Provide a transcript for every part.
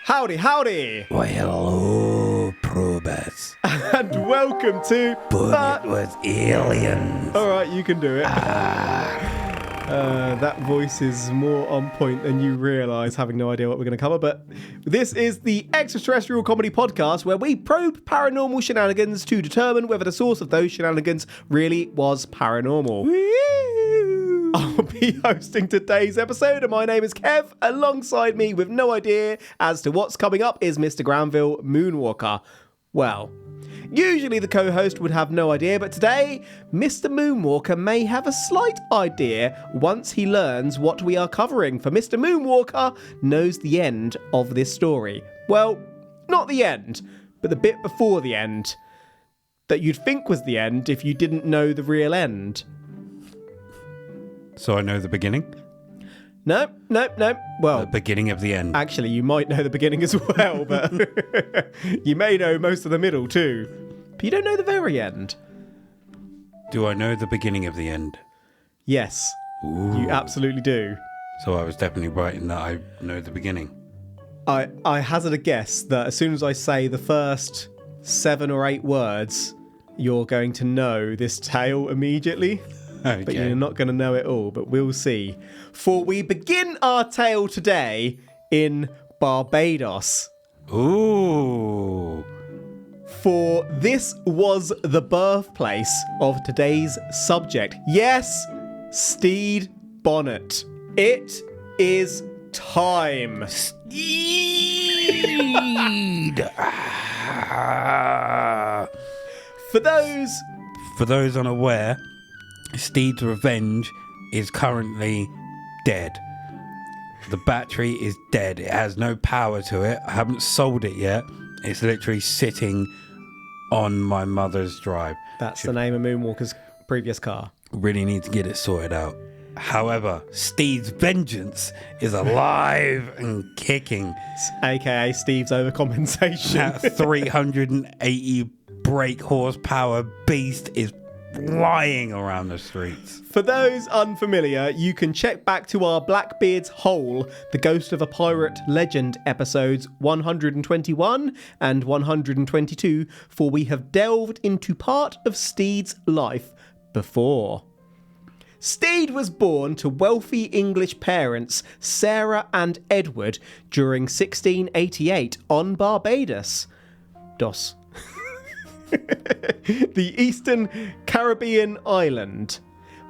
Howdy, howdy! Why, hello, probers. And welcome to... But it was aliens. Alright, you can do it. That voice is more on point than you realise, having no idea what we're going to cover. But this is the extraterrestrial comedy podcast where we probe paranormal shenanigans to determine whether the source of those shenanigans really was paranormal. I'll be hosting today's episode, and my name is Kev. Alongside me, with no idea as to what's coming up, is Mr. Granville Moonwalker. Well, usually the co-host would have no idea, but today, Mr. Moonwalker may have a slight idea once he learns what we are covering, for Mr. Moonwalker knows the end of this story. Well, not the end, but the bit before the end. That you'd think was the end if you didn't know the real end. So I know the beginning? No. Well, The beginning of the end. actually, you might know the beginning as well, but you may know most of the middle too. But you don't know the very end. Do I know the beginning of the end? Yes, Ooh. you absolutely do. So I was definitely right in that I know the beginning. I hazard a guess that as soon as I say the first 7 or 8 words, you're going to know this tale immediately. Okay. But you're not going to know it all, but we'll see. For we begin our tale today in Barbados. Ooh. For this was the birthplace of today's subject. Yes, Stede Bonnet. It is time. Steed. For those... For those unaware, Steed's revenge is currently dead. The battery is dead. It has no power to it. I haven't sold it yet. It's literally sitting on my mother's drive. That's the name of Moonwalker's previous car. Really need to get it sorted out. However, Steed's vengeance is alive and kicking. AKA Steve's overcompensation. That 380 brake horsepower beast is flying around the streets. For those unfamiliar, you can check back to our Blackbeard's Hole, the Ghost of a Pirate Legend episodes 121 and 122, for we have delved into part of Steed's life before. Stede was born to wealthy English parents Sarah and Edward during 1688 on Barbados. The Eastern Caribbean island.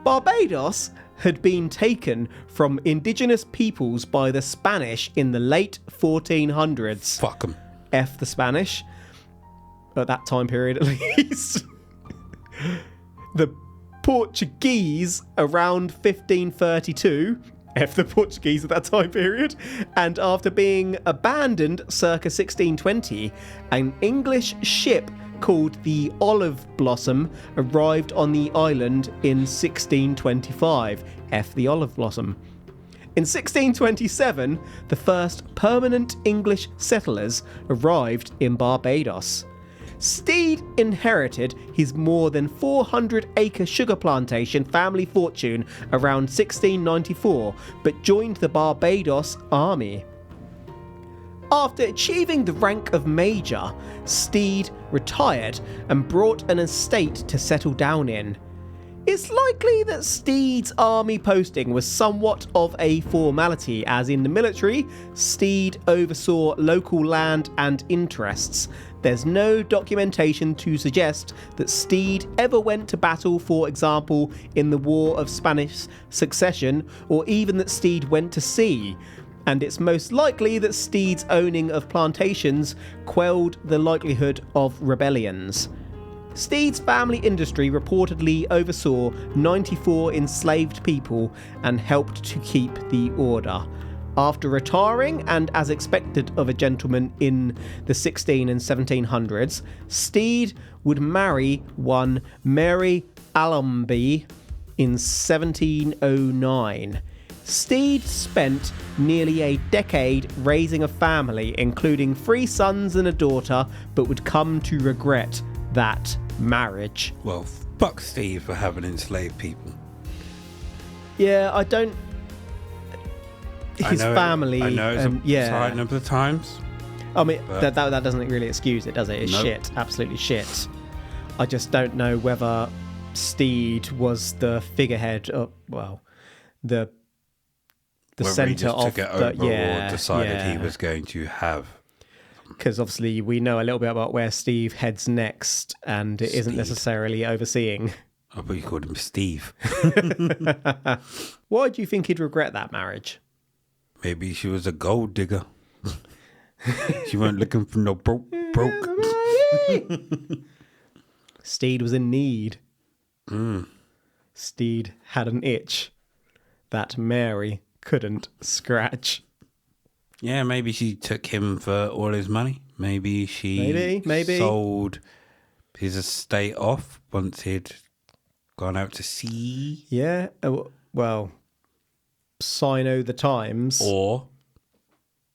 Barbados had been taken from indigenous peoples by the Spanish in the late 1400s. Fuck them. F the Spanish. At that time period, at least. The Portuguese around 1532. F the Portuguese at that time period. And after being abandoned circa 1620, an English ship called the Olive Blossom arrived on the island in 1625. F the Olive Blossom. In 1627, the first permanent English settlers arrived in Barbados. Stede inherited his more than 400-acre sugar plantation family fortune around 1694, but joined the Barbados Army. After achieving the rank of major, Stede retired and brought an estate to settle down in. It's likely that Stede's army posting was somewhat of a formality, as in the military, Stede oversaw local land and interests. There's no documentation to suggest that Stede ever went to battle, for example, in the War of Spanish Succession, or even that Stede went to sea. And it's most likely that Stede's owning of plantations quelled the likelihood of rebellions. Stede's family industry reportedly oversaw 94 enslaved people and helped to keep the order. After retiring, and as expected of a gentleman in the 16 and 1700s, Stede would marry one Mary Allonby in 1709. Stede spent nearly a decade raising a family, including 3 sons and a daughter, but would come to regret that marriage. Well, fuck Steve for having enslaved people. Yeah, his family. I know it's a sign of the times. I mean, that doesn't really excuse it, does it? It's Nope. shit. Absolutely shit. I just don't know whether Stede was the figurehead of, well, the Whether centre he just of took it over the... Yeah, or decided he yeah. was going to have. Because obviously we know a little bit about where Steve heads next, and it isn't Stede. necessarily overseeing. I thought you called him Steve. Why do you think he'd regret that marriage? Maybe she was a gold digger. She weren't looking for no broke. Stede was in need. Stede had an itch that Mary couldn't scratch. Yeah, maybe she took him for all his money. Maybe she Maybe. sold his estate off once he'd gone out to sea. Yeah, well, Sino the Times. Or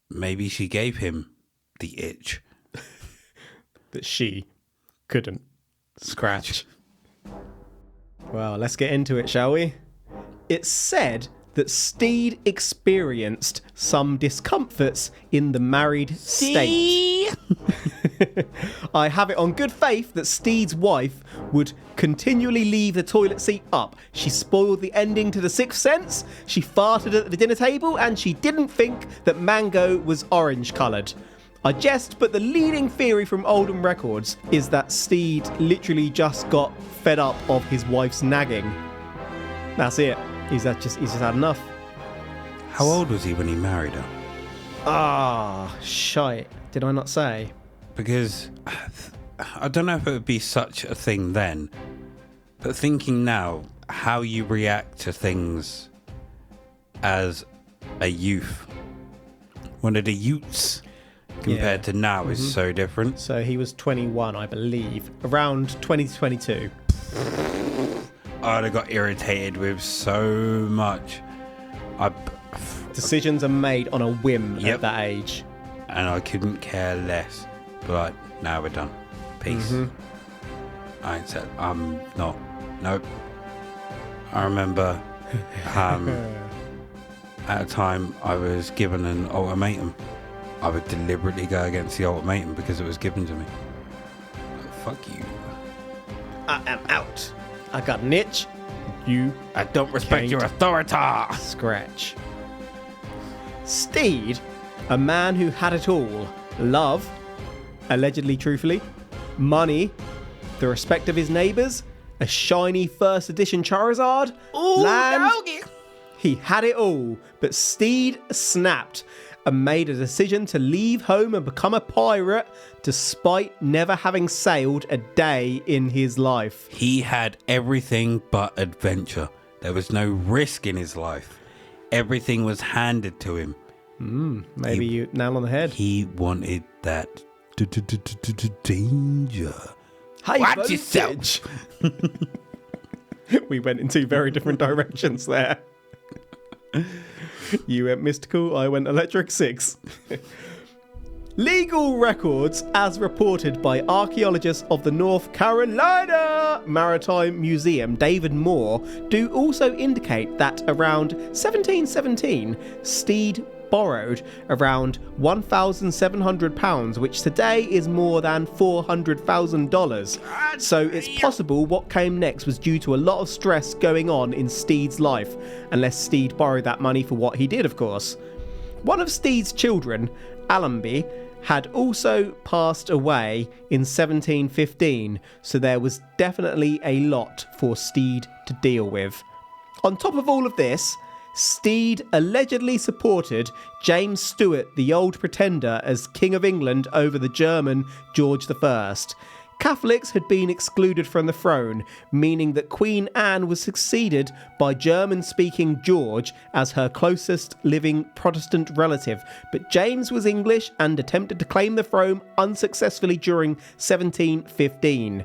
maybe she gave him the itch. That she couldn't scratch. Well, let's get into it, shall we? It's said that Stede experienced some discomforts in the married state. I have it on good faith that Stede's wife would continually leave the toilet seat up. She spoiled the ending to The Sixth Sense, she farted at the dinner table, and she didn't think that mango was orange coloured. I jest, but the leading theory from Oldham Records is that Stede literally just got fed up of his wife's nagging. That's it. He's just had enough. How old was he when he married her? Ah, shite. Did I not say? Because I don't know if it would be such a thing then, but thinking now, how you react to things as a youth, one of the youths, compared to now is so different. So he was 21, I believe. Around 2022. I'd have got irritated with so much. Decisions are made on a whim Yep. at that age. And I couldn't care less. But now we're done. Peace. I ain't said I'm not. Nope. I remember at a time I was given an ultimatum. I would deliberately go against the ultimatum because it was given to me. Like, fuck you. I am out. I got an itch. You I don't respect Can't. your authority. scratch. Stede, a man who had it all. Love, allegedly truthfully. Money, the respect of his neighbours. A shiny first edition Charizard. Land. He had it all, but Stede snapped and made a decision to leave home and become a pirate despite never having sailed a day in his life. He had everything but adventure. There was no risk in his life. Everything was handed to him. Maybe you nail on the head. He wanted that danger. High Watch voltage. yourself. We went in two very different directions there. You went mystical, I went electric 6. Legal records, as reported by archaeologist of the North Carolina Maritime Museum, David Moore, do also indicate that around 1717, Stede borrowed around £1,700, which today is more than $400,000. So it's possible what came next was due to a lot of stress going on in Stede's life, unless Stede borrowed that money for what he did, of course. One of Stede's children, Allenby, had also passed away in 1715, so there was definitely a lot for Stede to deal with. On top of all of this, Stede allegedly supported James Stuart, the Old Pretender, as King of England over the German George I. Catholics had been excluded from the throne, meaning that Queen Anne was succeeded by German-speaking George as her closest living Protestant relative, but James was English and attempted to claim the throne unsuccessfully during 1715.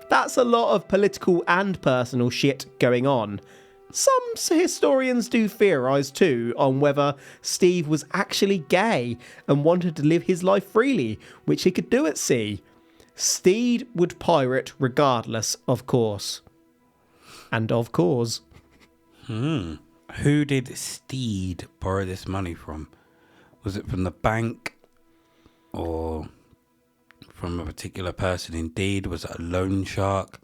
That's a lot of political and personal shit going on. Some historians do theorise too on whether Steve was actually gay and wanted to live his life freely, which he could do at sea. Stede would pirate regardless, of course. And of course. Who did Stede borrow this money from? Was it from the bank? or from a particular person indeed? Was it a loan shark?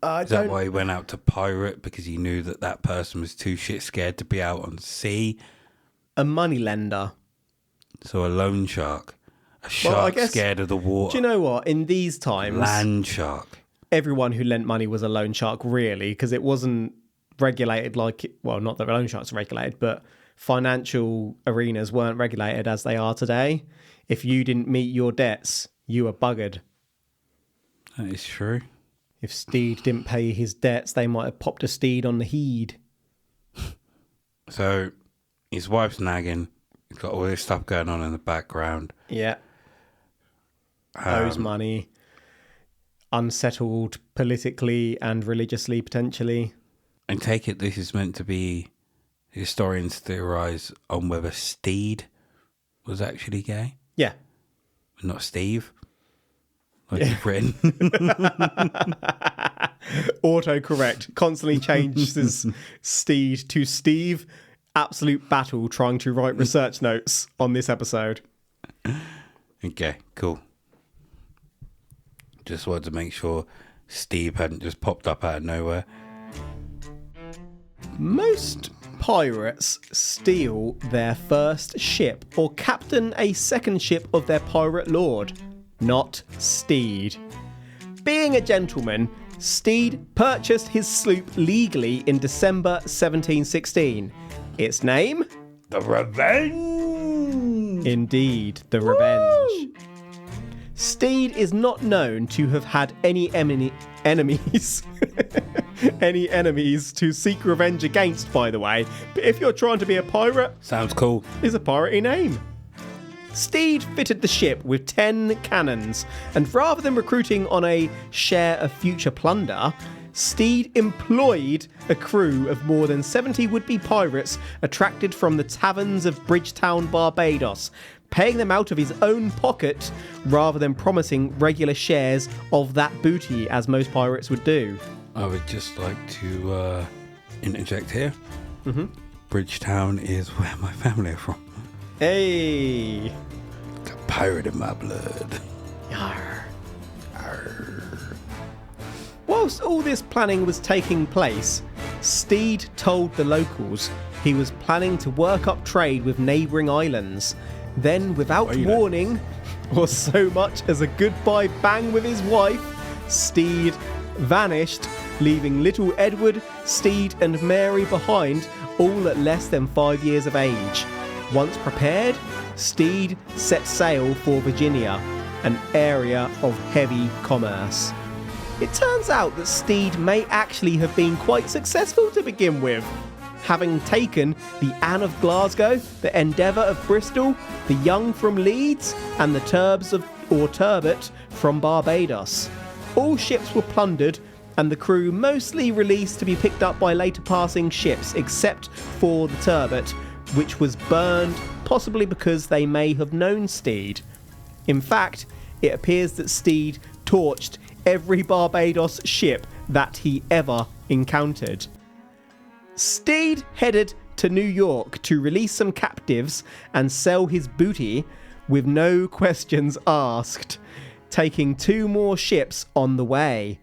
Is that why he went out to pirate? Because he knew that person was too shit scared to be out on sea? A moneylender. So a loan shark. A shark scared of the water. Do you know what? In these times... Land shark. Everyone who lent money was a loan shark, really, because it wasn't regulated like... Well, not that loan sharks are regulated, but financial arenas weren't regulated as they are today. If you didn't meet your debts, you were buggered. That is true. If Stede didn't pay his debts, they might have popped a Stede on the heed. So, his wife's nagging. He's got all this stuff going on in the background. Yeah. Owes money. Unsettled politically and religiously, potentially. And take it this is meant to be... Historians theorise on whether Stede was actually gay. Yeah. Not Steve. Like you've written. Autocorrect. Constantly changes Stede to Steve. Absolute battle trying to write research notes on this episode. Okay, cool. Just wanted to make sure Steve hadn't just popped up out of nowhere. Most pirates steal their first ship or captain a second ship of their pirate lord. Not Stede. Being a gentleman, Stede purchased his sloop legally in December 1716. Its name? The Revenge! Indeed, the Revenge. Stede is not known to have had any enemies. Any enemies to seek revenge against, by the way. But if you're trying to be a pirate... Sounds cool. ...is a piratey name. Stede fitted the ship with 10 cannons, and rather than recruiting on a share of future plunder, Stede employed a crew of more than 70 would-be pirates attracted from the taverns of Bridgetown, Barbados, paying them out of his own pocket rather than promising regular shares of that booty as most pirates would do. I would just like to interject here. Mm-hmm. Bridgetown is where my family are from. Hey! Got pirate in my blood. Yarr. Arr. Whilst all this planning was taking place, Stede told the locals he was planning to work up trade with neighbouring islands. Then, without warning, or so much as a goodbye bang with his wife, Stede vanished, leaving little Edward, Stede and Mary behind, all at less than 5 years of age. Once prepared, Stede set sail for Virginia, an area of heavy commerce. It turns out that Stede may actually have been quite successful to begin with, having taken the Anne of Glasgow, the Endeavour of Bristol, the Young from Leeds, and the Turbot from Barbados. All ships were plundered, and the crew mostly released to be picked up by later passing ships, except for the Turbot, which was burned, possibly because they may have known Stede. In fact, it appears that Stede torched every Barbados ship that he ever encountered. Stede headed to New York to release some captives and sell his booty with no questions asked, taking 2 more ships on the way.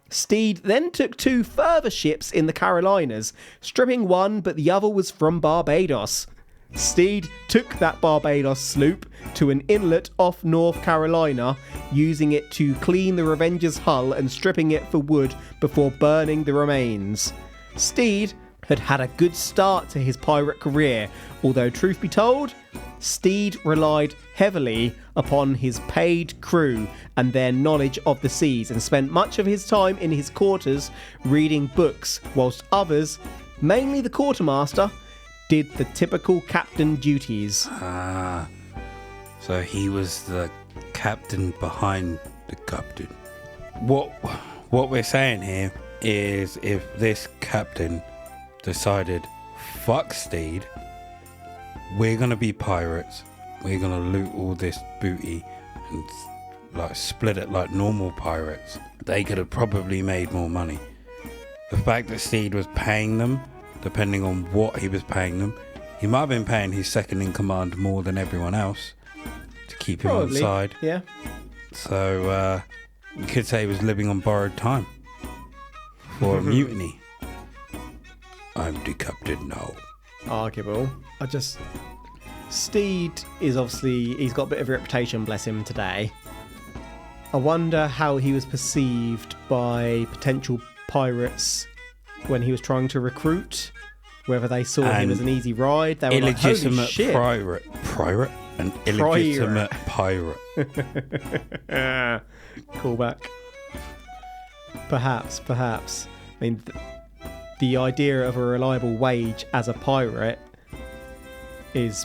Stede then took 2 further ships in the Carolinas, stripping one, but the other was from Barbados. Stede took that Barbados sloop to an inlet off North Carolina, using it to clean the Revenge's hull and stripping it for wood before burning the remains. Stede had had a good start to his pirate career, although truth be told, Stede relied heavily upon his paid crew and their knowledge of the seas, and spent much of his time in his quarters reading books, whilst others, mainly the quartermaster, did the typical captain duties. Ah, so he was the captain behind the captain. What we're saying here is, if this captain decided, fuck Stede, we're gonna be pirates, we're gonna loot all this booty and like split it like normal pirates, they could have probably made more money. The fact that Stede was paying them, depending on what he was paying them, he might have been paying his second in command more than everyone else to keep him on Probably. side. Yeah. So you could say he was living on borrowed time for a mutiny. I'm the captain now. Arguable. Stede is obviously, he's got a bit of a reputation, bless him, today. I wonder how he was perceived by potential pirates when he was trying to recruit. Whether they saw him as an easy ride. They were like, holy shit. Pirate? An illegitimate pirate. Callback. Perhaps. I mean, the idea of a reliable wage as a pirate is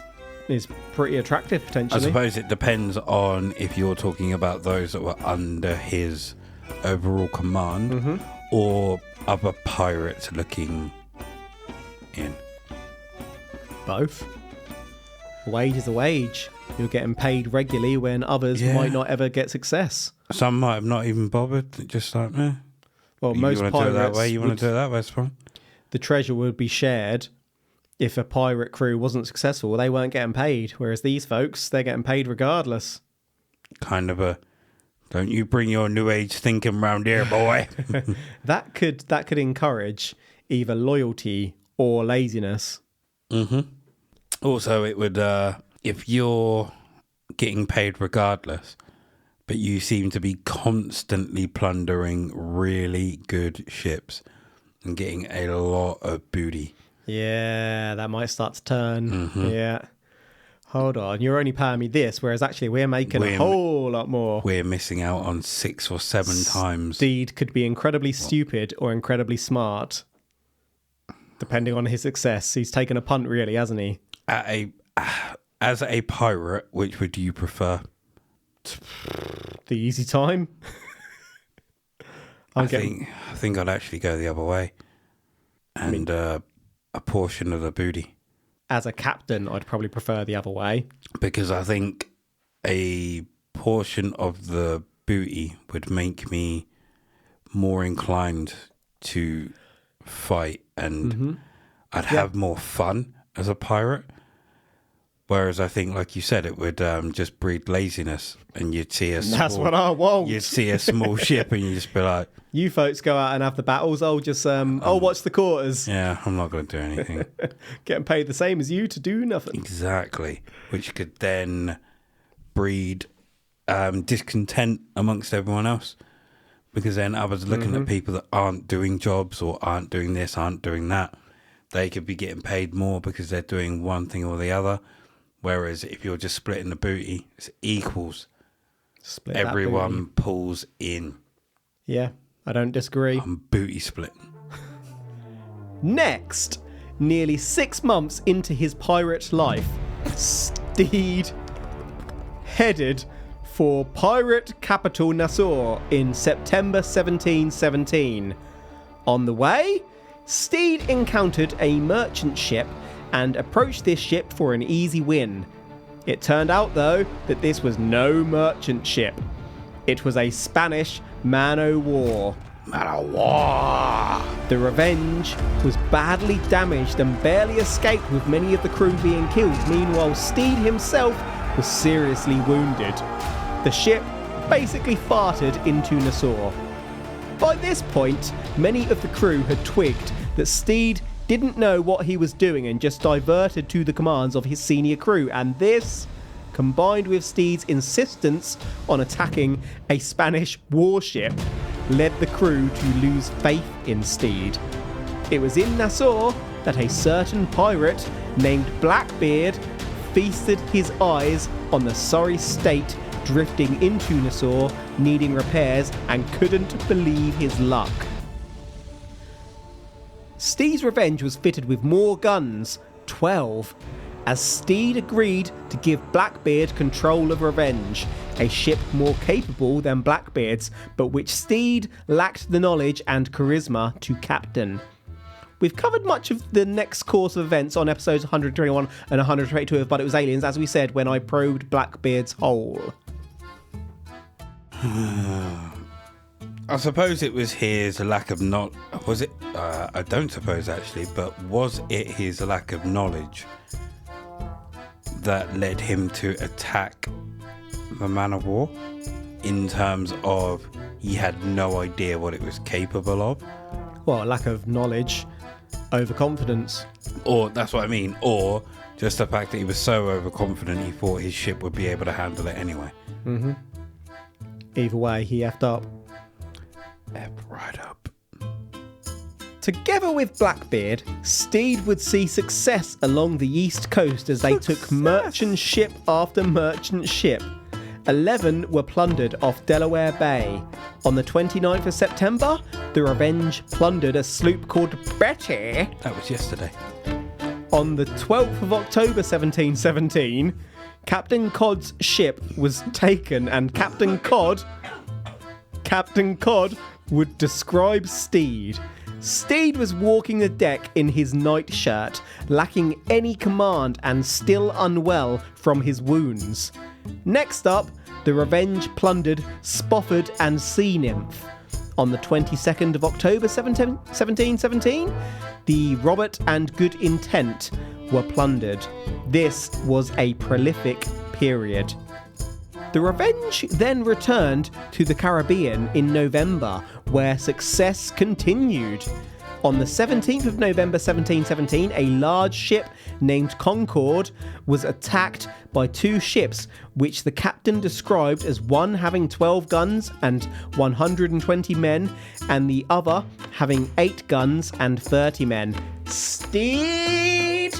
pretty attractive, potentially. I suppose it depends on if you're talking about those that were under his overall command or other pirates looking in. Both. A wage is a wage. You're getting paid regularly when others might not ever get success. Some might have not even bothered. Just like, Well, you most want to pirates. do it that way. You want to do it that way. It's fine. The treasure would be shared. If a pirate crew wasn't successful, they weren't getting paid. Whereas these folks, they're getting paid regardless. Kind of a, don't you bring your new age thinking round here, boy. That could encourage either loyalty or laziness. Also, it would, if you're getting paid regardless, but you seem to be constantly plundering really good ships and getting a lot of booty. Yeah, that might start to turn. Yeah. Hold on, you're only paying me this, whereas actually we're making a whole lot more. We're missing out on 6 or 7 times. Stede could be incredibly stupid or incredibly smart, depending on his success. He's taken a punt, really, hasn't he? As a pirate, which would you prefer? The easy time. I think I'd actually go the other way, and a portion of the booty. As a captain, I'd probably prefer the other way. Because I think a portion of the booty would make me more inclined to fight, and I'd have more fun as a pirate. Whereas I think, like you said, it would just breed laziness, and you'd see a small, that's what I want. You'd see a small ship, and you'd just be like, "You folks go out and have the battles. I'll just I'll watch the quarters." Yeah, I'm not going to do anything. Getting paid the same as you to do nothing. Exactly, which could then breed discontent amongst everyone else, because then others looking at people that aren't doing jobs or aren't doing this, aren't doing that. They could be getting paid more because they're doing one thing or the other. Whereas if you're just splitting the booty, it's equals. Split Everyone pulls in. Yeah, I don't disagree. I'm booty splitting. Next, nearly 6 months into his pirate life, Stede headed for pirate capital Nassau in September 1717. On the way, Stede encountered a merchant ship and approached this ship for an easy win. It turned out, though, that this was no merchant ship. It was a Spanish man-o'-war. The Revenge was badly damaged and barely escaped, with many of the crew being killed. Meanwhile, Stede himself was seriously wounded. The ship basically farted into Nassau. By this point, many of the crew had twigged that Stede didn't know what he was doing and just diverted to the commands of his senior crew, and this, combined with Stede's insistence on attacking a Spanish warship, led the crew to lose faith in Stede. It was in Nassau that a certain pirate named Blackbeard feasted his eyes on the sorry state drifting into Nassau, needing repairs, and couldn't believe his luck. Stede's Revenge was fitted with more guns, 12, as Stede agreed to give Blackbeard control of Revenge, a ship more capable than Blackbeard's, but which Stede lacked the knowledge and charisma to captain. We've covered much of the next course of events on episodes 121 and 122 of But It Was Aliens, as we said when I probed Blackbeard's hole. I suppose it was his lack of knowledge. Was it? I don't suppose actually, but was it his lack of knowledge that led him to attack of a man of war in terms of he had no idea what it was capable of. Well, lack of knowledge, overconfidence. Or, that's what I mean, or just the fact that he was so overconfident he thought his ship would be able to handle it anyway. Mm-hmm. Either way, he effed up. Effed right up. Together with Blackbeard, Stede would see success along the east coast as they took merchant ship after merchant ship. 11 were plundered off Delaware Bay. On the 29th of September, the Revenge plundered a sloop called Betty. That was yesterday. On the 12th of October 1717, Captain Codd's ship was taken and Captain Codd would describe Stede. Stede was walking the deck in his nightshirt, lacking any command and still unwell from his wounds. Next up, the Revenge plundered Spofford and Sea Nymph. On the 22nd of October 1717, the Robert and Good Intent were plundered. This was a prolific period. The Revenge then returned to the Caribbean in November, where success continued. On the 17th of November 1717, a large ship named Concord was attacked by two ships, which the captain described as one having 12 guns and 120 men, and the other having 8 guns and 30 men. Stede!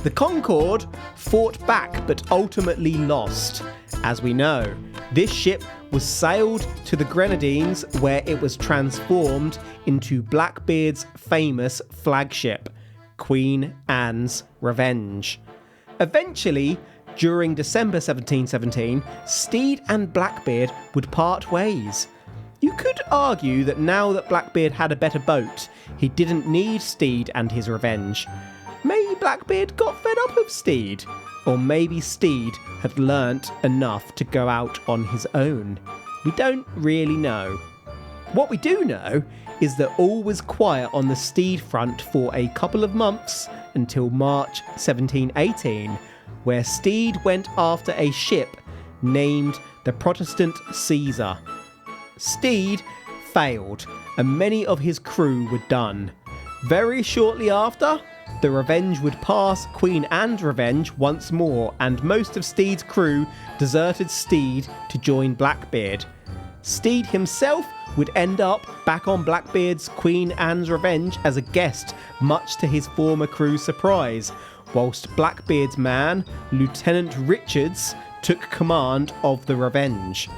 The Concord fought back but ultimately lost. As we know, this ship was sailed to the Grenadines, where it was transformed into Blackbeard's famous flagship, Queen Anne's Revenge. Eventually, during December 1717, Stede and Blackbeard would part ways. You could argue that now that Blackbeard had a better boat, he didn't need Stede and his revenge. Maybe Blackbeard got fed up of Stede, or maybe Stede had learnt enough to go out on his own. We don't really know. What we do know is that all was quiet on the Stede front for a couple of months until March 1718, where Stede went after a ship named the Protestant Caesar. Stede failed, and many of his crew were done. Very shortly after, the Revenge would pass Queen Anne's Revenge once more, and most of Stede's crew deserted Stede to join Blackbeard. Stede himself would end up back on Blackbeard's Queen Anne's Revenge as a guest, much to his former crew's surprise, whilst Blackbeard's man, Lieutenant Richards, took command of the Revenge.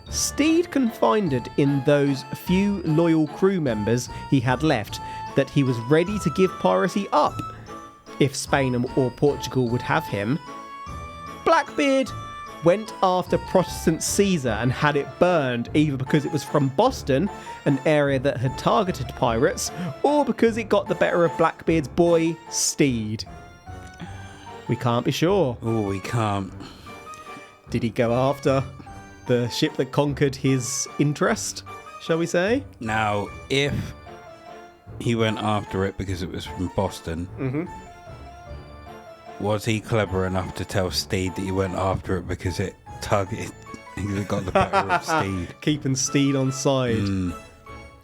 Stede confided in those few loyal crew members he had left that he was ready to give piracy up if Spain or Portugal would have him. Blackbeard went after Protestant Caesar and had it burned, either because it was from Boston, an area that had targeted pirates, or because it got the better of Blackbeard's boy, Stede. We can't be sure. Oh, we can't. Did he go after the ship that conquered his interest, shall we say? Now, if he went after it because it was from Boston, was he clever enough to tell Stede that he went after it because it targeted, he got the better of Stede? Keeping Stede on side.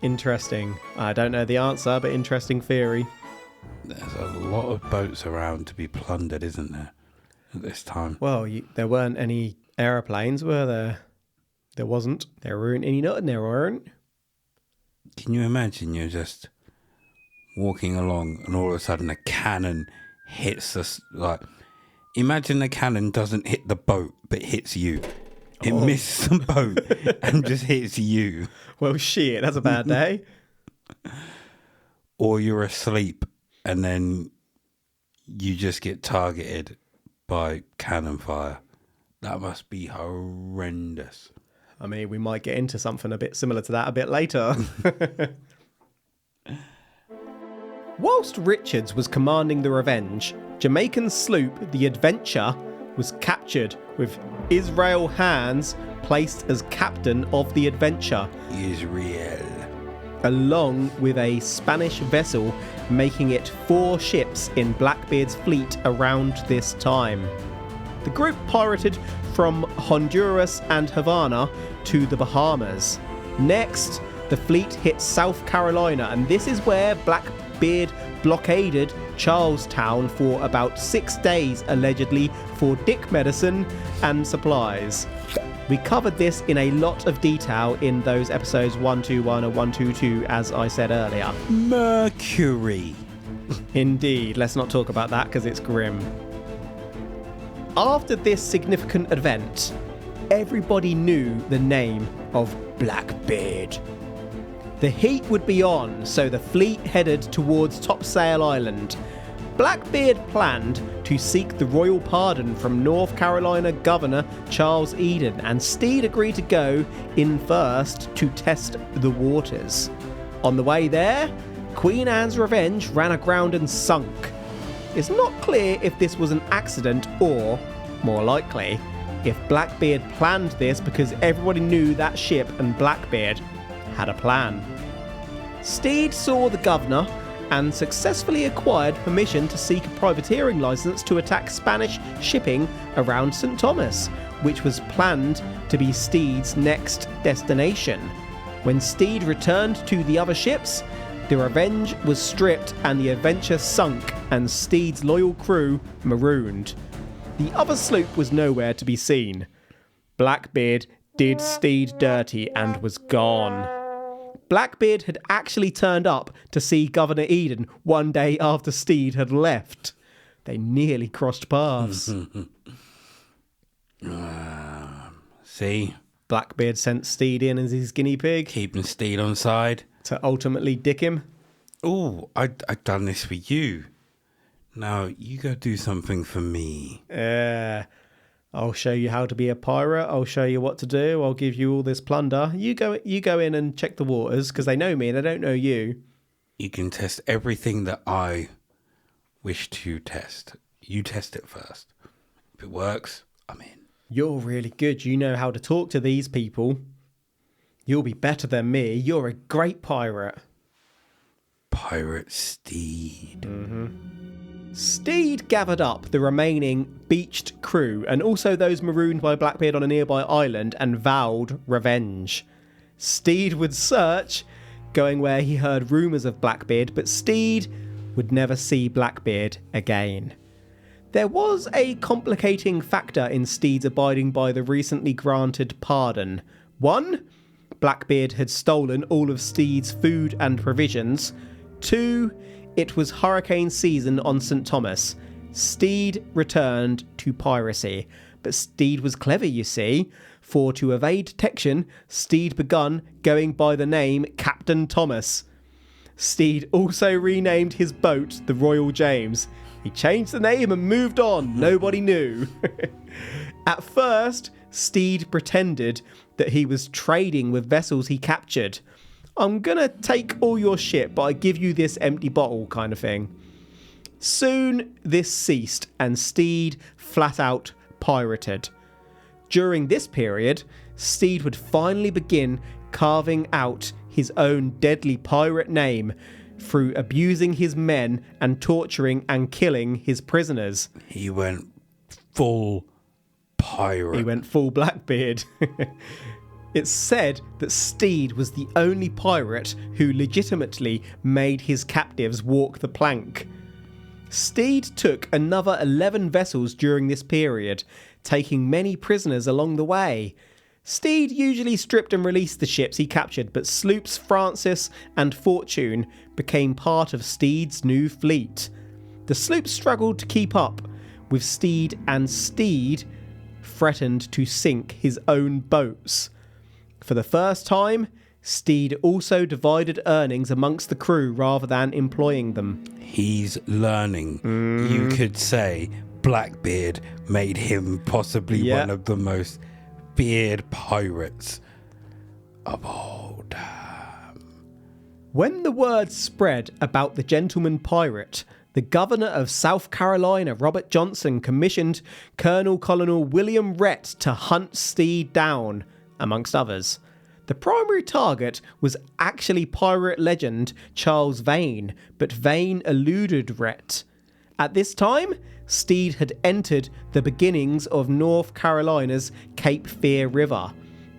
Interesting. I don't know the answer, but interesting theory. There's a lot of boats around to be plundered, isn't there, at this time? Well, there weren't any aeroplanes, were there? There wasn't. There weren't any nothing, there weren't. Can you imagine you're just walking along and all of a sudden a cannon hits us? Like, imagine the cannon doesn't hit the boat but hits you. It misses the boat and just hits you. Well, shit, that's a bad day. Or you're asleep and then you just get targeted by cannon fire. That must be horrendous. I mean, we might get into something a bit similar to that a bit later. Whilst Richards was commanding the Revenge, Jamaican sloop the Adventure was captured, with Israel Hands placed as captain of the Adventure. Israel. Along with a Spanish vessel, making it 4 ships in Blackbeard's fleet around this time. The group pirated from Honduras and Havana to the Bahamas. Next, the fleet hit South Carolina, and this is where Blackbeard blockaded Charlestown for about 6 days, allegedly for dick medicine and supplies. We covered this in a lot of detail in those episodes 121 and 122, as I said earlier. Mercury. Indeed, let's not talk about that because it's grim. After this significant event, everybody knew the name of Blackbeard. The heat would be on, so the fleet headed towards Topsail Island. Blackbeard planned to seek the royal pardon from North Carolina Governor Charles Eden, and Stede agreed to go in first to test the waters. On the way there, Queen Anne's Revenge ran aground and sunk. It's not clear if this was an accident or, more likely, if Blackbeard planned this because everybody knew that ship and Blackbeard had a plan. Stede saw the governor and successfully acquired permission to seek a privateering license to attack Spanish shipping around St. Thomas, which was planned to be Stede's next destination. When Stede returned to the other ships, the Revenge was stripped and the Adventure sunk, and Stede's loyal crew marooned. The other sloop was nowhere to be seen. Blackbeard did Stede dirty and was gone. Blackbeard had actually turned up to see Governor Eden one day after Stede had left. They nearly crossed paths. See? Blackbeard sent Stede in as his guinea pig. Keeping Stede on side. To ultimately dick him. Oh, I've done this for you. Now, you go do something for me. I'll show you how to be a pirate. I'll show you what to do. I'll give you all this plunder. You go in and check the waters, because they know me, they don't know you. You can test everything that I wish to test. You test it first. If it works, I'm in. You're really good. You know how to talk to these people. You'll be better than me. You're a great pirate. Pirate Stede. Mm-hmm. Stede gathered up the remaining beached crew and also those marooned by Blackbeard on a nearby island and vowed revenge. Stede would search, going where he heard rumours of Blackbeard, but Stede would never see Blackbeard again. There was a complicating factor in Stede's abiding by the recently granted pardon. 1. Blackbeard had stolen all of Stede's food and provisions. 2. It was hurricane season on St. Thomas. Stede returned to piracy. But Stede was clever, you see, for to evade detection, Stede begun going by the name Captain Thomas. Stede also renamed his boat the Royal James. He changed the name and moved on. Nobody knew. At first, Stede pretended that he was trading with vessels he captured. I'm gonna take all your shit, but I give you this empty bottle kind of thing. Soon this ceased and Stede flat out pirated. During this period, Stede would finally begin carving out his own deadly pirate name through abusing his men and torturing and killing his prisoners. He went full pirate. He went full Blackbeard. It's said that Stede was the only pirate who legitimately made his captives walk the plank. Stede took another 11 vessels during this period, taking many prisoners along the way. Stede usually stripped and released the ships he captured, but sloops Francis and Fortune became part of Stede's new fleet. The sloops struggled to keep up with Stede, and Stede threatened to sink his own boats. For the first time, Stede also divided earnings amongst the crew rather than employing them. He's learning. You could say Blackbeard made him possibly one of the most feared pirates of all time. When the word spread about the gentleman pirate, the governor of South Carolina, Robert Johnson, commissioned Colonel William Rhett to hunt Stede down, amongst others. The primary target was actually pirate legend Charles Vane, but Vane eluded Rhett. At this time, Stede had entered the beginnings of North Carolina's Cape Fear River.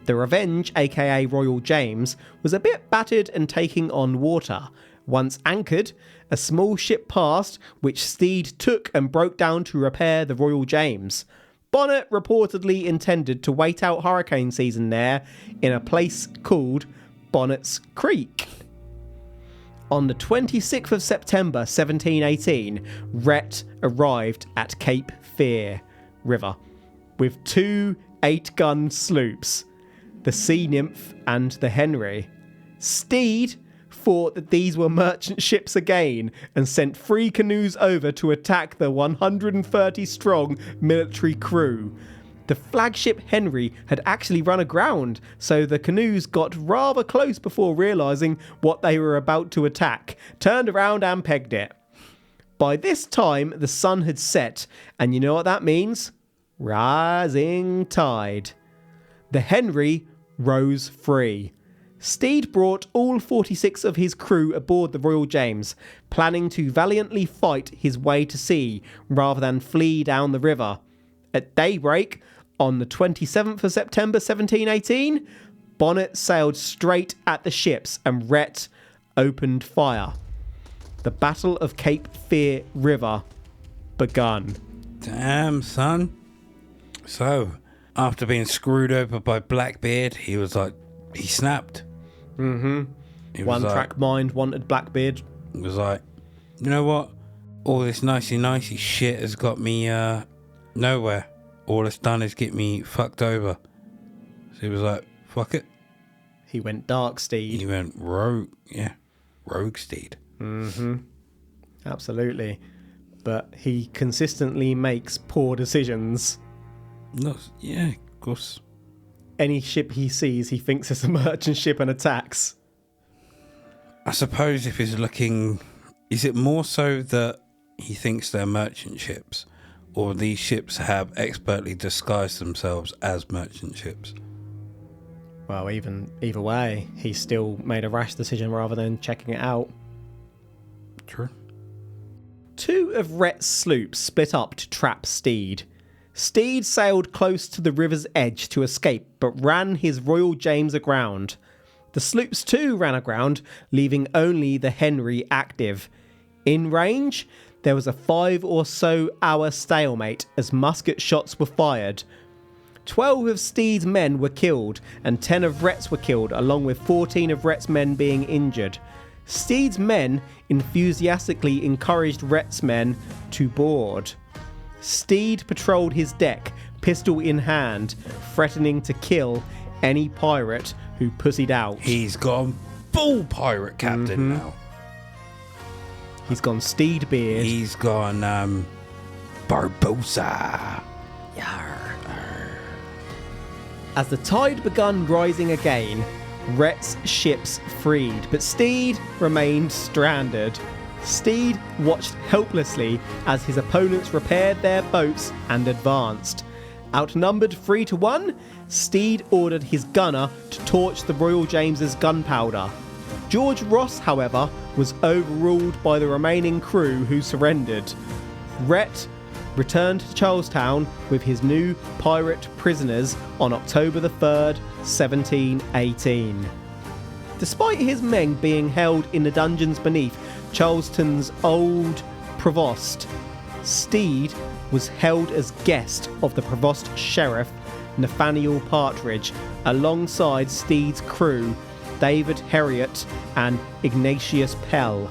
The Revenge, aka Royal James, was a bit battered and taking on water. Once anchored, a small ship passed, which Stede took and broke down to repair the Royal James. Bonnet reportedly intended to wait out hurricane season there in a place called Bonnet's Creek. On the 26th of September 1718, Rhett arrived at Cape Fear River with 2 8-gun sloops, the Sea Nymph and the Henry. Stede thought that these were merchant ships again and sent 3 canoes over to attack the 130-strong military crew. The flagship Henry had actually run aground, so the canoes got rather close before realising what they were about to attack, turned around and pegged it. By this time, the sun had set, and you know what that means? Rising tide. The Henry rose free. Stede brought all 46 of his crew aboard the Royal James, planning to valiantly fight his way to sea rather than flee down the river. At daybreak, on the 27th of September 1718, Bonnet sailed straight at the ships and Rhett opened fire. The Battle of Cape Fear River begun. Damn, son. So, after being screwed over by Blackbeard, he snapped. One track mind wanted Blackbeard. He was like, you know what? All this nicey shit has got me nowhere. All it's done is get me fucked over. So he was like, fuck it. He went dark Stede. He went rogue. Yeah. Rogue Stede. Absolutely. But he consistently makes poor decisions. No, yeah, of course. Any ship he sees, he thinks it's a merchant ship and attacks. I suppose if he's looking... Is it more so that he thinks they're merchant ships? Or these ships have expertly disguised themselves as merchant ships? Well, either way, he still made a rash decision rather than checking it out. True. 2 of Rhett's sloops split up to trap Stede. Stede sailed close to the river's edge to escape, but ran his Royal James aground. The sloops too ran aground, leaving only the Henry active. In range, there was a 5 or so hour stalemate as musket shots were fired. 12 of Stede's men were killed, and 10 of Rhett's were killed, along with 14 of Rhett's men being injured. Stede's men enthusiastically encouraged Rhett's men to board. Stede patrolled his deck, pistol in hand, threatening to kill any pirate who pussied out. He's gone full pirate captain now. He's gone Stede Beard. He's gone Barbosa. Yarr. As the tide begun rising again, Rhett's ships freed, but Stede remained stranded. Stede watched helplessly as his opponents repaired their boats and advanced. Outnumbered 3-1, Stede ordered his gunner to torch the Royal James's gunpowder. George Ross, however, was overruled by the remaining crew who surrendered. Rhett returned to Charlestown with his new pirate prisoners on October the 3rd, 1718. Despite his men being held in the dungeons beneath Charleston's old provost, Stede was held as guest of the provost sheriff Nathaniel Partridge alongside Stede's crew David Heriot and Ignatius Pell.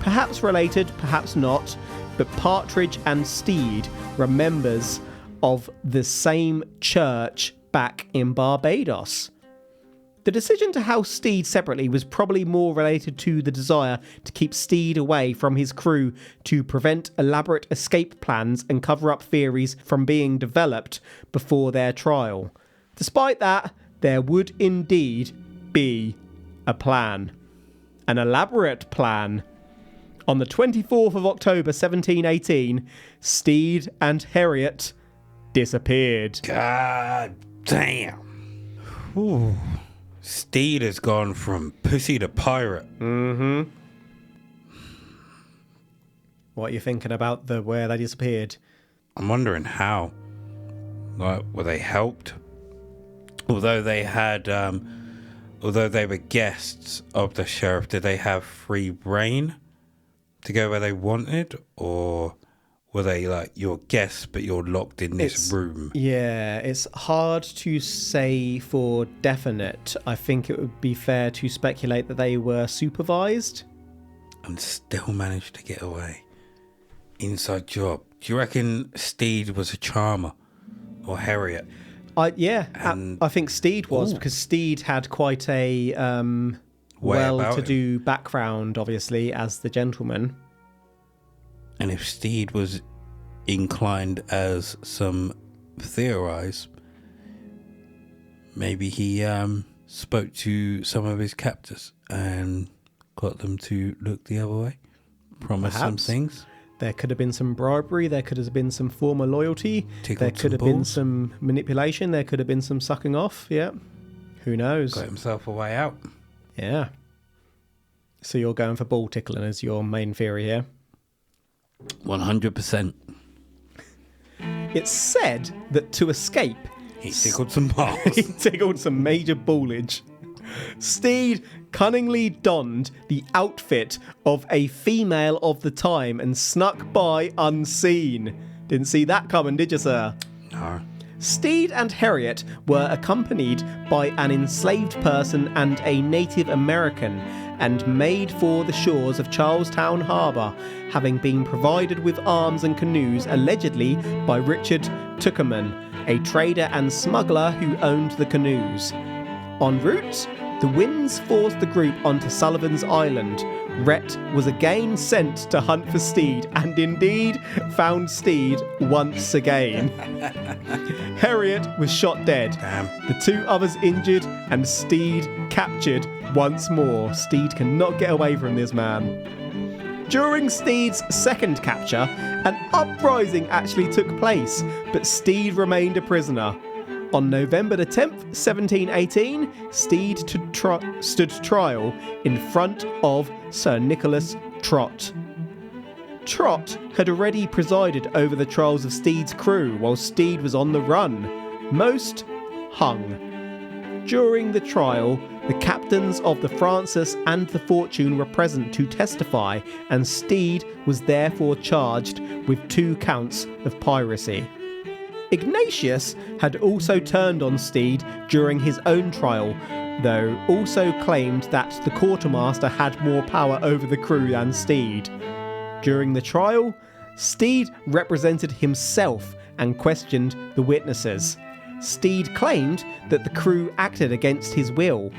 Perhaps related, perhaps not, but Partridge and Stede were members of the same church back in Barbados. The decision to house Stede separately was probably more related to the desire to keep Stede away from his crew to prevent elaborate escape plans and cover up theories from being developed before their trial. Despite that, there would indeed be a plan. An elaborate plan. On the 24th of October 1718, Stede and Heriot disappeared. God damn. Ooh. Stede has gone from pussy to pirate. What are you thinking about where they disappeared? I'm wondering how. Like, were they helped? Although they were guests of the sheriff, did they have free reign to go where they wanted? Or were they like, you're guests, but you're locked in this room? Yeah, it's hard to say for definite. I think it would be fair to speculate that they were supervised. And still managed to get away. Inside job. Do you reckon Stede was a charmer? Or Harriet? I think Stede was, because Stede had quite a well-to-do background, obviously, as the gentleman. And if Stede was inclined, as some theorize, maybe he spoke to some of his captors and got them to look the other way, promise some things. There could have been some bribery, there could have been some former loyalty, there could have been some manipulation, there could have been some sucking off, yeah. Who knows? Got himself a way out. Yeah. So you're going for ball tickling as your main theory here? 100%. It's said that to escape... He tickled some balls. He tickled some major ballage. Stede cunningly donned the outfit of a female of the time and snuck by unseen. Didn't see that coming, did you, sir? No. Stede and Harriet were accompanied by an enslaved person and a Native American, and made for the shores of Charlestown Harbour, having been provided with arms and canoes allegedly by Richard Tuckerman, a trader and smuggler who owned the canoes. En route, the winds forced the group onto Sullivan's Island. Rhett was again sent to hunt for Stede, and indeed found Stede once again. Harriet was shot dead. Damn. The two others injured, and Stede captured once more. Stede cannot get away from this man. During Stede's second capture, an uprising actually took place, but Stede remained a prisoner. On November the 10th, 1718, Stede stood trial in front of Sir Nicholas Trott. Trott had already presided over the trials of Stede's crew while Stede was on the run. Most hung. During the trial, the captains of the Francis and the Fortune were present to testify, and Stede was therefore charged with 2 counts of piracy. Ignatius had also turned on Stede during his own trial, though also claimed that the quartermaster had more power over the crew than Stede. During the trial, Stede represented himself and questioned the witnesses. Stede claimed that the crew acted against his will.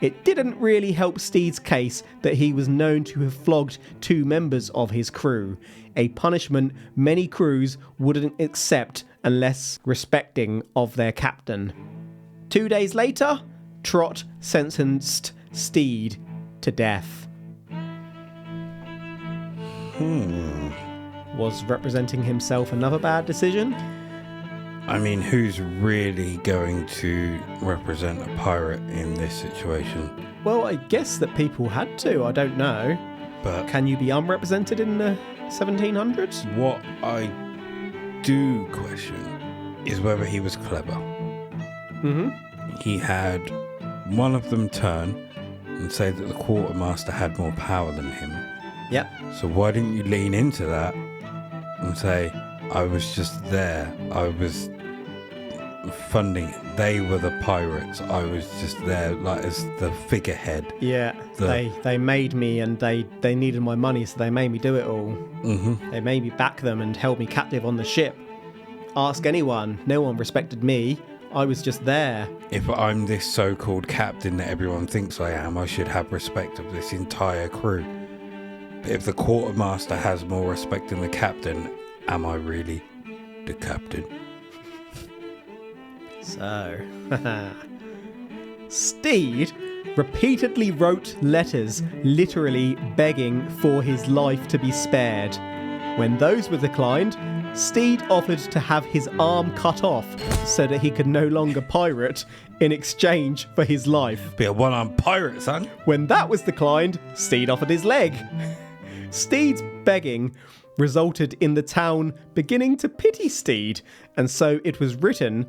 It didn't really help Stede's case that he was known to have flogged 2 members of his crew, a punishment many crews wouldn't accept unless respecting of their captain. 2 days later, Trott sentenced Stede to death. Was representing himself another bad decision? I mean, who's really going to represent a pirate in this situation? Well, I guess that people had to, I don't know. But can you be unrepresented in the 1700s? What I do question is whether he was clever. Mm-hmm. He had one of them turn and say that the quartermaster had more power than him. Yep. So why didn't you lean into that and say, I was just there, I was funding, they were the pirates, I was just there like as the figurehead. Yeah, they made me, and they needed my money, so they made me do it all. Mm-hmm. They made me back them and held me captive on the ship. Ask anyone, no one respected me. I was just there. If I'm this so-called captain that everyone thinks I am, I should have respect of this entire crew. But if the quartermaster has more respect than the captain, am I really the captain? So, Stede repeatedly wrote letters literally begging for his life to be spared. When those were declined, Stede offered to have his arm cut off so that he could no longer pirate in exchange for his life. Be a one-armed pirate, son. When that was declined, Stede offered his leg. Stede's begging resulted in the town beginning to pity Stede, and so it was written,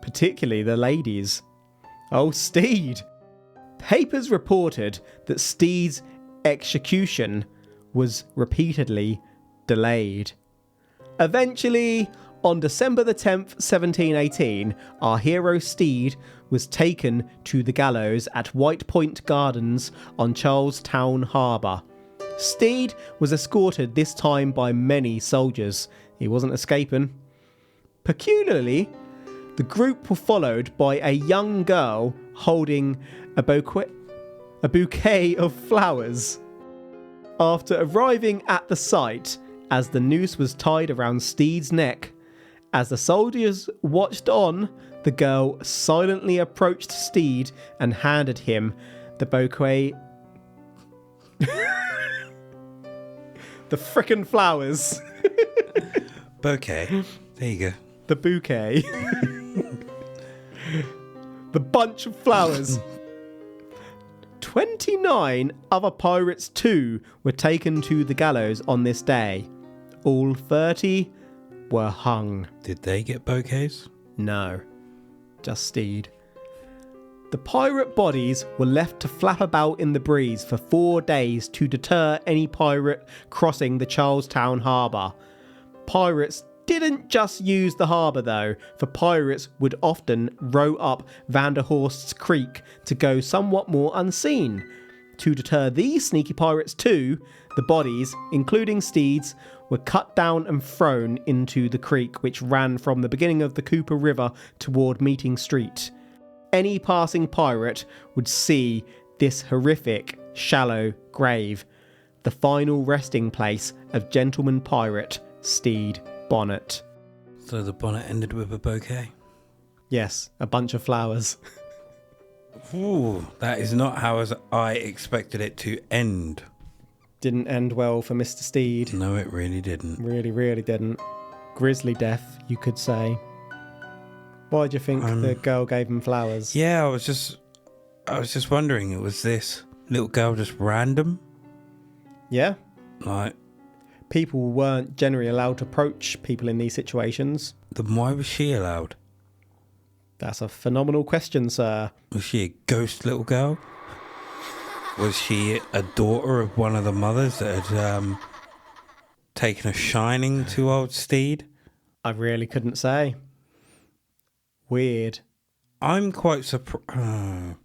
particularly the ladies. Oh, Stede! Papers reported that Stede's execution was repeatedly delayed. Eventually, on December the 10th, 1718, our hero Stede was taken to the gallows at White Point Gardens on Charlestown Harbour. Stede was escorted this time by many soldiers. He wasn't escaping. Peculiarly, the group were followed by a young girl holding a bouquet of flowers. After arriving at the site, as the noose was tied around Stede's neck, as the soldiers watched on, the girl silently approached Stede and handed him the bouquet. The frickin' flowers. Bouquet. There you go. The bouquet. The bunch of flowers. 29 other pirates too were taken to the gallows on this day. All 30 were hung. Did they get bouquets? No, just Stede. The pirate bodies were left to flap about in the breeze for 4 days to deter any pirate crossing the Charlestown Harbour. Pirates didn't just use the harbour though, for pirates would often row up Vanderhorst's Creek to go somewhat more unseen. To deter these sneaky pirates too, the bodies, including Stede's, were cut down and thrown into the creek which ran from the beginning of the Cooper River toward Meeting Street. Any passing pirate would see this horrific, shallow grave, the final resting place of gentleman pirate Stede Bonnet. So the bonnet ended with a bouquet? Yes, a bunch of flowers. Ooh, that is not how I expected it to end. Didn't end well for Mr. Stede. No, it really didn't. Really, really didn't. Grisly death, you could say. Why do you think the girl gave him flowers? Yeah, I was just wondering, was this little girl just random? Yeah. Like, people weren't generally allowed to approach people in these situations. then why was she allowed? That's a phenomenal question, sir. Was she a ghost little girl? Was she a daughter of one of the mothers that had taken a shining to old Stede? I really couldn't say. Weird. I'm quite surprised.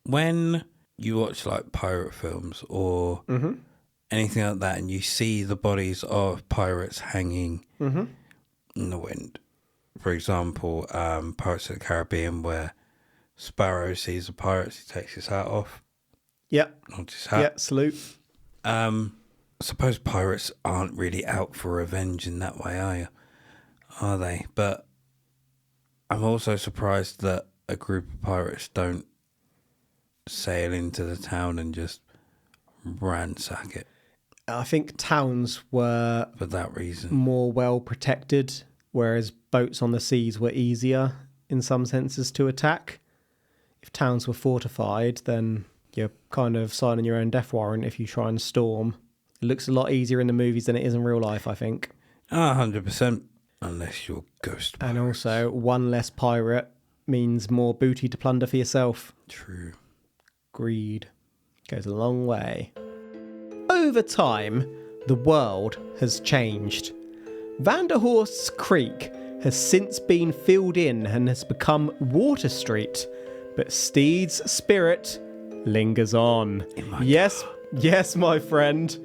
When you watch like pirate films or anything like that and you see the bodies of pirates hanging in the wind, for example, Pirates of the Caribbean, where Sparrow sees the pirates, he takes his hat off. Yep. Nods his hat. Yep, salute. I suppose pirates aren't really out for revenge in that way, are you? Are they? But I'm also surprised that a group of pirates don't sail into the town and just ransack it. I think towns were For that reason. more well protected, whereas boats on the seas were easier in some senses to attack. If towns were fortified, then you're kind of signing your own death warrant if you try and storm. It looks a lot easier in the movies than it is in real life, I think. 100%. Unless you're ghost pirates. And also, one less pirate means more booty to plunder for yourself. True. Greed goes a long way. Over time, the world has changed. Vanderhorst's Creek has since been filled in and has become Water Street, but Stede's spirit lingers on. Yes, my friend.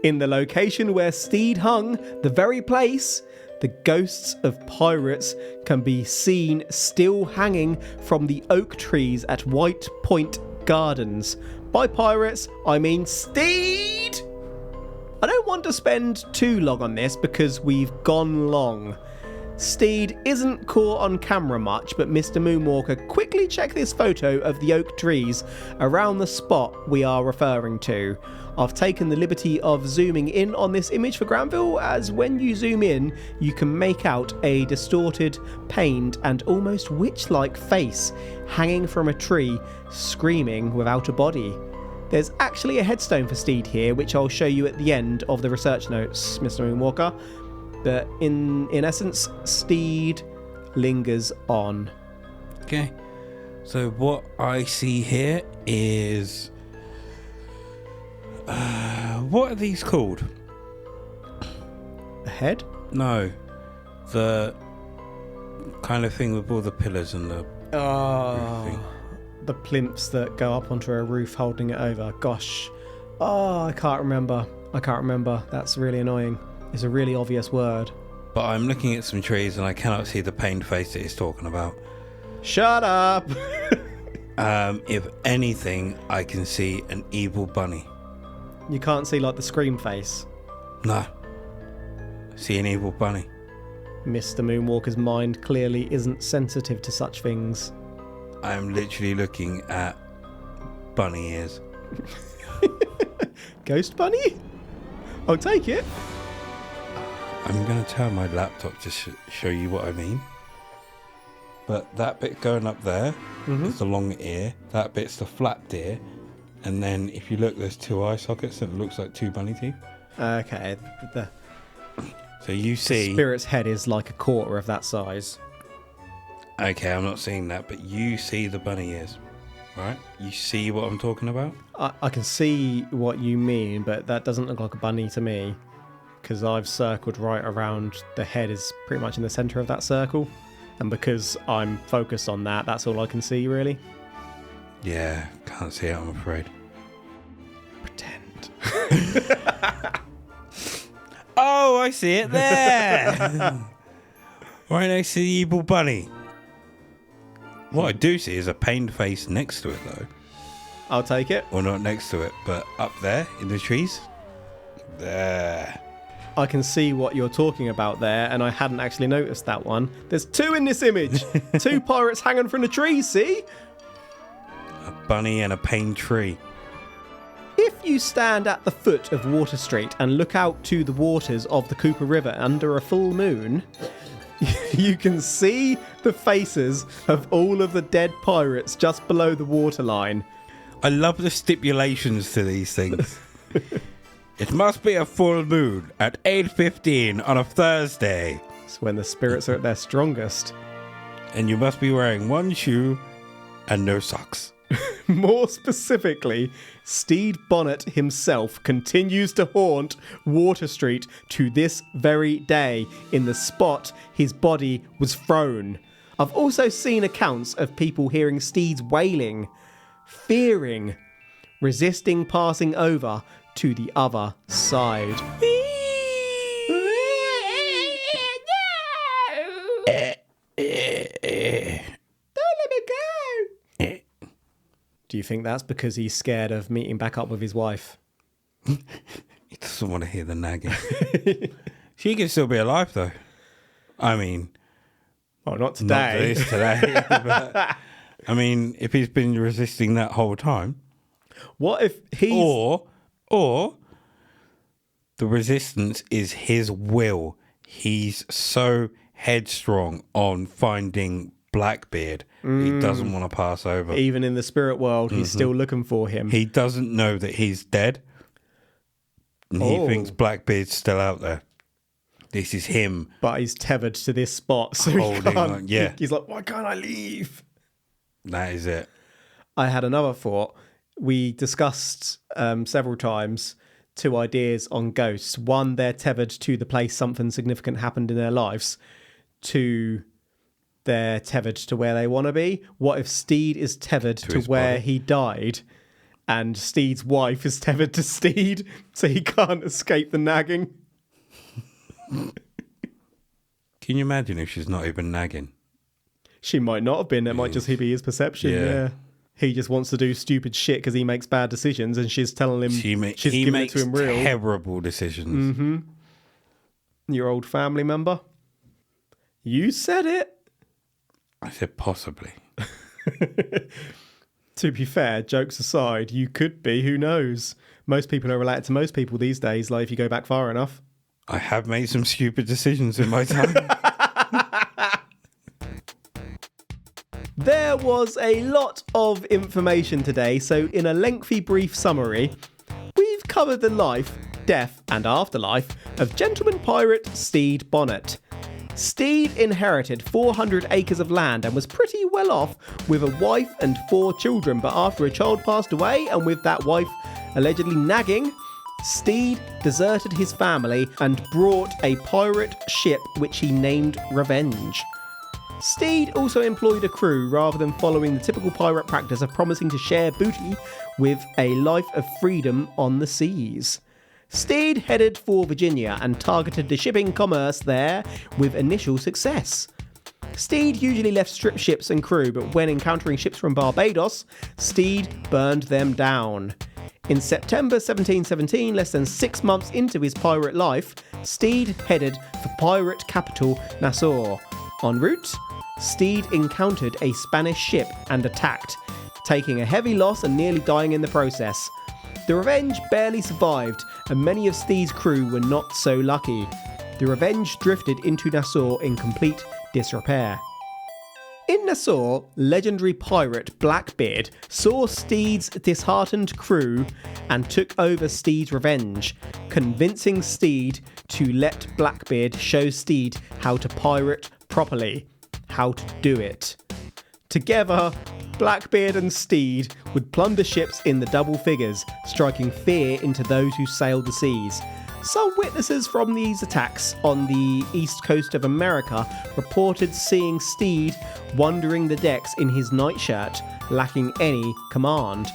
In the location where Stede hung, the very place, the ghosts of pirates can be seen still hanging from the oak trees at White Point Gardens. By pirates, I mean Stede! I don't want to spend too long on this because we've gone long. Stede isn't caught on camera much, but Mr. Moonwalker quickly check this photo of the oak trees around the spot we are referring to. I've taken the liberty of zooming in on this image for Granville, as when you zoom in, you can make out a distorted, pained and almost witch-like face hanging from a tree, screaming without a body. There's actually a headstone for Stede here, which I'll show you at the end of the research notes, Mr. Moonwalker. But in essence, Stede lingers on. Okay. So what I see here is... what are these called? A head? No. The kind of thing with all the pillars and the roof thing. The plinths that go up onto a roof holding it over. Gosh. Oh, I can't remember. That's really annoying. It's a really obvious word. But I'm looking at some trees and I cannot see the pained face that he's talking about. Shut up! If anything, I can see an evil bunny. You can't see like the scream face. No. I see an evil bunny. Mr. Moonwalker's mind clearly isn't sensitive to such things. I am literally looking at bunny ears. Ghost bunny? I'll take it. I'm going to turn my laptop to show you what I mean. But that bit going up there is the long ear. That bit's the flapped ear. And then if you look, there's 2 eye sockets and it looks like 2 bunny teeth. Okay. So you see... The spirit's head is like a quarter of that size. Okay, I'm not seeing that, but you see the bunny ears, right? You see what I'm talking about? I can see what you mean, but that doesn't look like a bunny to me. Because I've circled right around, the head is pretty much in the centre of that circle. And because I'm focused on that, that's all I can see, really. Yeah, can't see it, I'm afraid. Pretend. Oh, I see it there! Right next to the evil bunny. What I do see is a pained face next to it, though. I'll take it. Or not next to it, but up there in the trees. There. I can see what you're talking about there, and I hadn't actually noticed that one. There's 2 in this image. 2 pirates hanging from the trees, see? A bunny and a pained tree. If you stand at the foot of Water Street and look out to the waters of the Cooper River under a full moon, you can see the faces of all of the dead pirates just below the waterline. I love the stipulations to these things. It must be a full moon at 8:15 on a Thursday. It's when the spirits are at their strongest. And you must be wearing 1 shoe and no socks. More specifically, Stede Bonnet himself continues to haunt Water Street to this very day in the spot his body was thrown. I've also seen accounts of people hearing Stede's wailing, fearing, resisting passing over to the other side. Do you think that's because he's scared of meeting back up with his wife? He doesn't want to hear the nagging. She can still be alive, though. I mean... Well, not today. Not today. But, I mean, if he's been resisting that whole time... What if he's... Or the resistance is his will. He's so headstrong on finding Blackbeard. He doesn't want to pass over. Even in the spirit world, he's still looking for him. He doesn't know that he's dead. And he thinks Blackbeard's still out there. This is him. But he's tethered to this spot, so he can't. On, yeah. He's like, why can't I leave? That is it. I had another thought. We discussed several times 2 ideas on ghosts. 1, they're tethered to the place something significant happened in their lives. 2, they're tethered to where they want to be. What if Stede is tethered to where he died and Stede's wife is tethered to Stede so he can't escape the nagging? Can you imagine if she's not even nagging? She might not have been. It might just be his perception. Yeah. He just wants to do stupid shit because he makes bad decisions and she's telling him she's giving it to him real. Terrible decisions. Mm-hmm. Your old family member? You said it. I said possibly. To be fair, jokes aside, you could be. Who knows? Most people are related to most people these days, like if you go back far enough. I have made some stupid decisions in my time. There there was a lot of information today, so in a lengthy brief summary, we've covered the life, death and afterlife of gentleman pirate Stede Bonnet. Stede inherited 400 acres of land and was pretty well off with a wife and 4 children, but after a child passed away and with that wife allegedly nagging, Stede deserted his family and brought a pirate ship which he named Revenge. Stede also employed a crew rather than following the typical pirate practice of promising to share booty with a life of freedom on the seas. Stede headed for Virginia and targeted the shipping commerce there with initial success. Stede usually left strip ships and crew, but when encountering ships from Barbados, Stede burned them down. In September 1717, less than 6 months into his pirate life, Stede headed for pirate capital Nassau. En route, Stede encountered a Spanish ship and attacked, taking a heavy loss and nearly dying in the process. The Revenge barely survived, and many of Stede's crew were not so lucky. The Revenge drifted into Nassau in complete disrepair. In Nassau, legendary pirate Blackbeard saw Stede's disheartened crew and took over Stede's Revenge, convincing Stede to let Blackbeard show Stede how to pirate properly, how to do it. Together, Blackbeard and Stede would plunder ships in the double figures, striking fear into those who sailed the seas. Some witnesses from these attacks on the east coast of America reported seeing Stede wandering the decks in his nightshirt, lacking any command.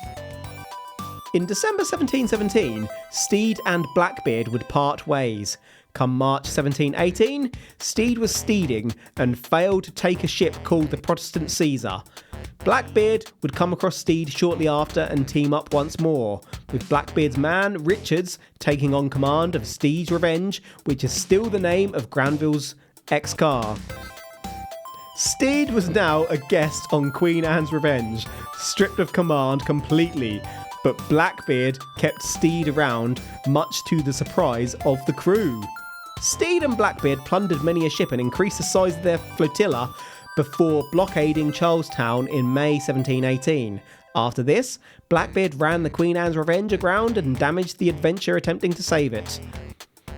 In December 1717, Stede and Blackbeard would part ways. Come March 1718, Stede was steeding and failed to take a ship called the Protestant Caesar. Blackbeard would come across Stede shortly after and team up once more, with Blackbeard's man, Richards, taking on command of Stede's Revenge, which is still the name of Granville's ex-car. Stede was now a guest on Queen Anne's Revenge, stripped of command completely, but Blackbeard kept Stede around, much to the surprise of the crew. Stede and Blackbeard plundered many a ship and increased the size of their flotilla before blockading Charlestown in May 1718. After this, Blackbeard ran the Queen Anne's Revenge aground and damaged the Adventure attempting to save it.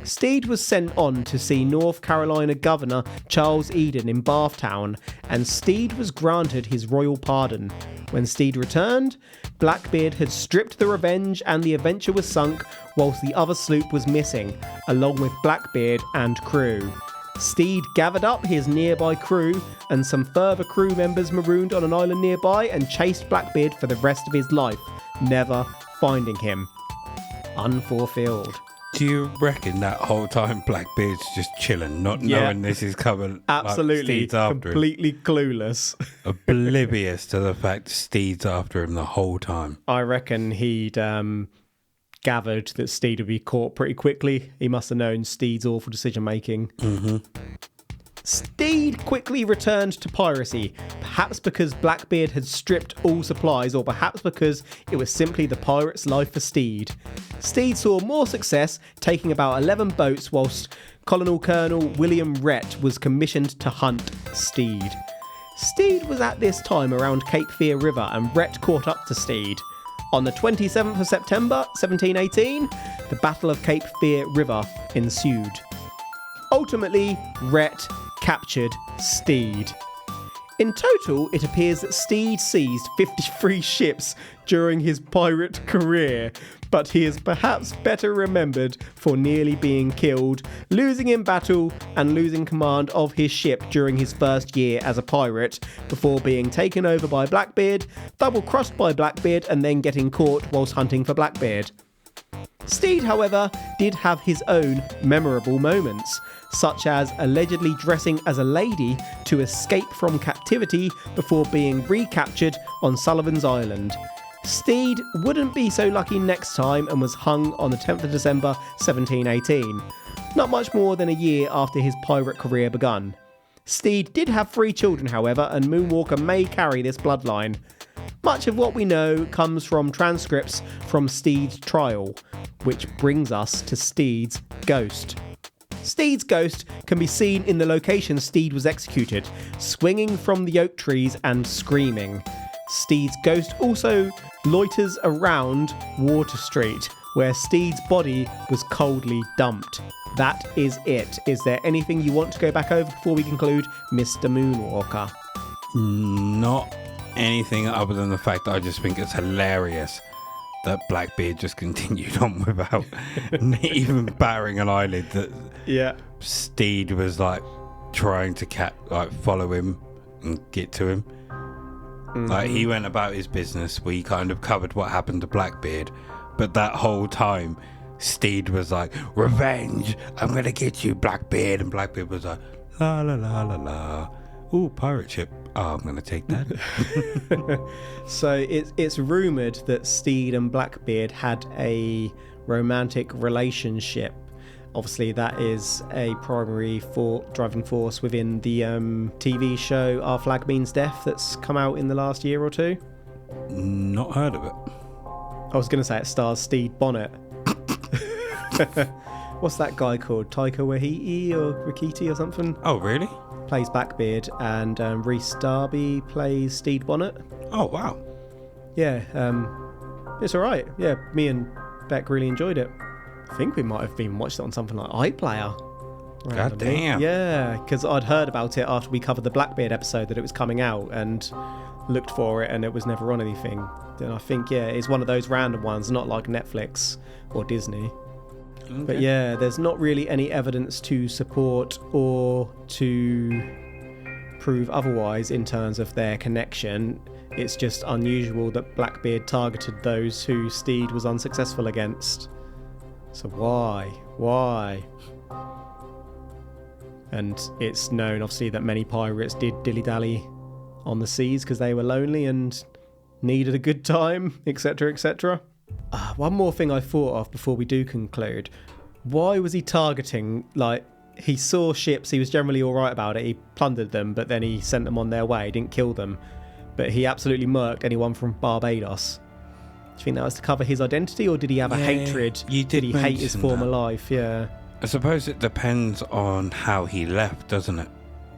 Stede was sent on to see North Carolina Governor Charles Eden in Bathtown, and Stede was granted his royal pardon. When Stede returned, Blackbeard had stripped the Revenge and the Adventure was sunk, whilst the other sloop was missing, along with Blackbeard and crew. Stede gathered up his nearby crew and some further crew members marooned on an island nearby and chased Blackbeard for the rest of his life, never finding him. Unfulfilled. Do you reckon that whole time Blackbeard's just chilling, not knowing this is coming? Absolutely, like Stede's after completely him, clueless. oblivious to the fact Stede's after him the whole time. I reckon he'd gathered that Stede would be caught pretty quickly. He must have known Stede's awful decision making. Mm-hmm. Stede quickly returned to piracy, perhaps because Blackbeard had stripped all supplies, or perhaps because it was simply the pirate's life for Stede. Stede saw more success, taking about 11 boats, whilst Colonel William Rhett was commissioned to hunt Stede. Stede was at this time around Cape Fear River, and Rhett caught up to Stede. On the 27th of September 1718, the Battle of Cape Fear River ensued. Ultimately, Rhett captured Stede. In total, it appears that Stede seized 53 ships during his pirate career, but he is perhaps better remembered for nearly being killed, losing in battle, and losing command of his ship during his first year as a pirate, before being taken over by Blackbeard, double-crossed by Blackbeard, and then getting caught whilst hunting for Blackbeard. Stede, however, did have his own memorable moments, such as allegedly dressing as a lady to escape from captivity before being recaptured on Sullivan's Island. Stede wouldn't be so lucky next time and was hung on the 10th of December 1718, not much more than a year after his pirate career begun. Stede did have 3 children, however, and Moonwalker may carry this bloodline. Much of what we know comes from transcripts from Stede's trial, which brings us to Stede's ghost. Stede's ghost can be seen in the location Stede was executed, swinging from the oak trees and screaming. Stede's ghost also loiters around Water Street, where Stede's body was coldly dumped. That is it. Is there anything you want to go back over before we conclude, Mr. Moonwalker? Not anything other than the fact that I just think it's hilarious that Blackbeard just continued on without even battering an eyelid. That Stede was like trying to follow him and get to him. Like he went about his business. We kind of covered what happened to Blackbeard, but that whole time Stede was like, revenge, I'm gonna get you, Blackbeard. And Blackbeard was like, la la la la la, ooh, pirate ship, oh, I'm gonna take that. So it's rumoured that Stede and Blackbeard had a romantic relationship. Obviously, that is a primary driving force within the TV show Our Flag Means Death that's come out in the last year or two. Not heard of it. I was going to say it stars Stede Bonnet. What's that guy called? Taika Waititi or Rikiti or something? Oh, really? Plays Blackbeard, and Rhys Darby plays Stede Bonnet. Oh, wow. Yeah, it's alright. Yeah, me and Beck really enjoyed it. I think we might have been watched it on something like iPlayer. God damn. Yeah, because I'd heard about it after we covered the Blackbeard episode that it was coming out and looked for it and it was never on anything. Then I think, it's one of those random ones, not like Netflix or Disney. Okay. But yeah, there's not really any evidence to support or to prove otherwise in terms of their connection. It's just unusual that Blackbeard targeted those who Stede was unsuccessful against. So why? And it's known, obviously, that many pirates did dilly-dally on the seas because they were lonely and needed a good time, etc., etc. One more thing I thought of before we do conclude. Why was he targeting, he saw ships, he was generally all right about it, he plundered them, but then he sent them on their way, didn't kill them. But he absolutely murked anyone from Barbados. Do you think that was to cover his identity, or did he have a hatred? Did he hate his former life? Yeah. I suppose it depends on how he left, doesn't it?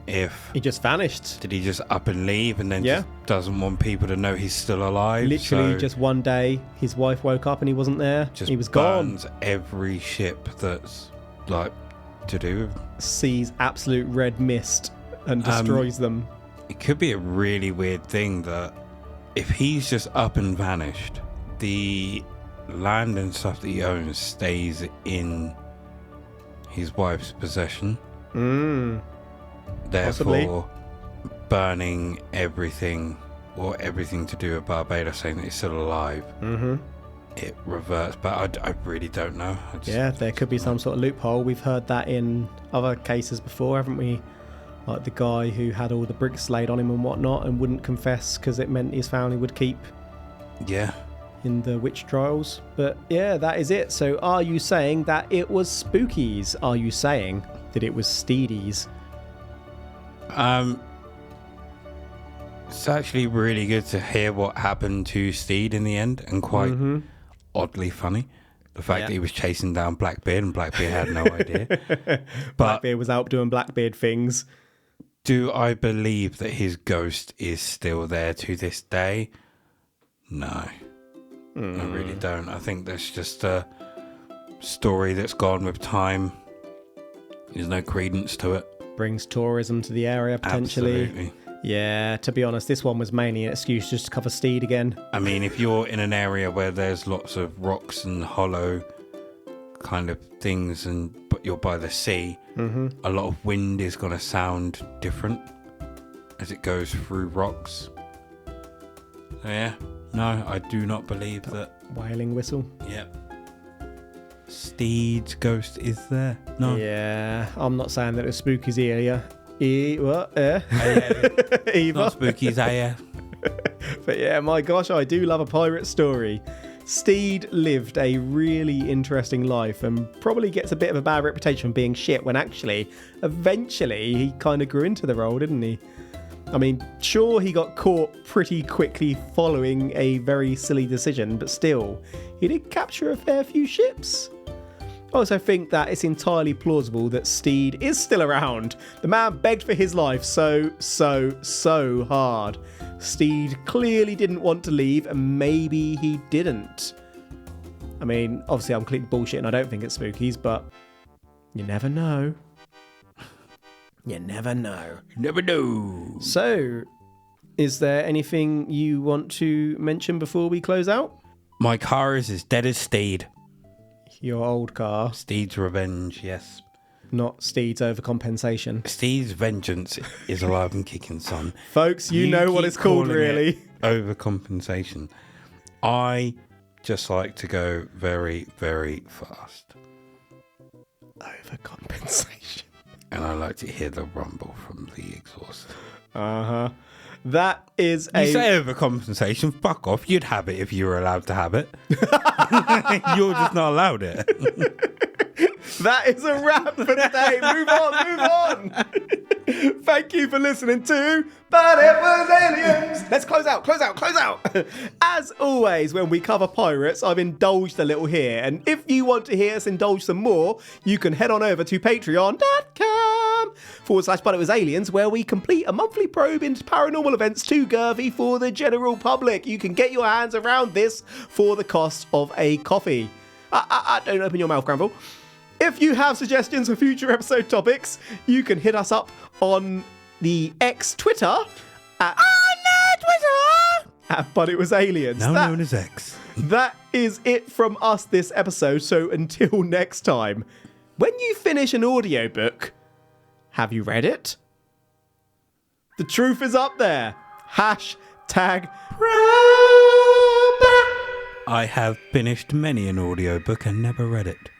If he just vanished. Did he just up and leave and then just doesn't want people to know he's still alive? Literally, just one day, his wife woke up and he wasn't there. He was gone. Burns every ship that's to do. Sees absolute red mist and destroys them. It could be a really weird thing that if he's just up and vanished, the land and stuff that he owns stays in his wife's possession. Therefore, burning everything or everything to do with Barbados, saying that he's still alive, it reverts. But I really don't know. There could be some sort of loophole. We've heard that in other cases before, haven't we? Like the guy who had all the bricks laid on him and whatnot and wouldn't confess because it meant his family would keep in the witch trials. But yeah, that is it. So are you saying that it was Spookies? Are you saying that it was Stede's? It's actually really good to hear what happened to Stede in the end, and quite oddly funny. The fact that he was chasing down Blackbeard and Blackbeard had no idea. But Blackbeard was out doing Blackbeard things. Do I believe that his ghost is still there to this day? No. I really don't. I think that's just a story that's gone with time. There's no credence to it. Brings tourism to the area, potentially. Absolutely. Yeah, to be honest, this one was mainly an excuse just to cover Stede again. I mean, if you're in an area where there's lots of rocks and hollow kind of things, but you're by the sea, a lot of wind is going to sound different as it goes through rocks. So yeah, no, I do not believe that. Wailing whistle. Yep. Stede's ghost is there. No. Yeah, I'm not saying that it was Spooky's earlier. What? Either. Not Spooky's area. But yeah, my gosh, I do love a pirate story. Stede lived a really interesting life and probably gets a bit of a bad reputation for being shit when actually, eventually, he kind of grew into the role, didn't he? I mean, sure, he got caught pretty quickly following a very silly decision, but still, he did capture a fair few ships. I also think that it's entirely plausible that Stede is still around. The man begged for his life so hard. Stede clearly didn't want to leave, and maybe he didn't. I mean, obviously I'm completely bullshit and I don't think it's spookies, but you never know. You never know. You never know. So, is there anything you want to mention before we close out? My car is as dead as Stede. Your old car. Stede's revenge, yes. Not Stede's overcompensation. Stede's vengeance is alive and kicking, son. Folks, you know what it's called, really. Overcompensation. I just like to go very, very fast. Overcompensation. And I like to hear the rumble from the exhaust. Uh-huh. That is You say overcompensation, fuck off. You'd have it if you were allowed to have it. You're just not allowed it. That is a wrap for today. Move on. Thank you for listening to But It Was Aliens. Let's close out. As always, when we cover pirates, I've indulged a little here. And if you want to hear us indulge some more, you can head on over to patreon.com/But It Was Aliens, where we complete a monthly probe into paranormal events too girthy for the general public. You can get your hands around this for the cost of a coffee. Don't open your mouth, Granville. If you have suggestions for future episode topics, you can hit us up on the Twitter at But It Was Aliens. Now known as X. That is it from us this episode. So until next time, when you finish an audiobook, have you read it? The truth is up there. #. I have finished many an audiobook and never read it.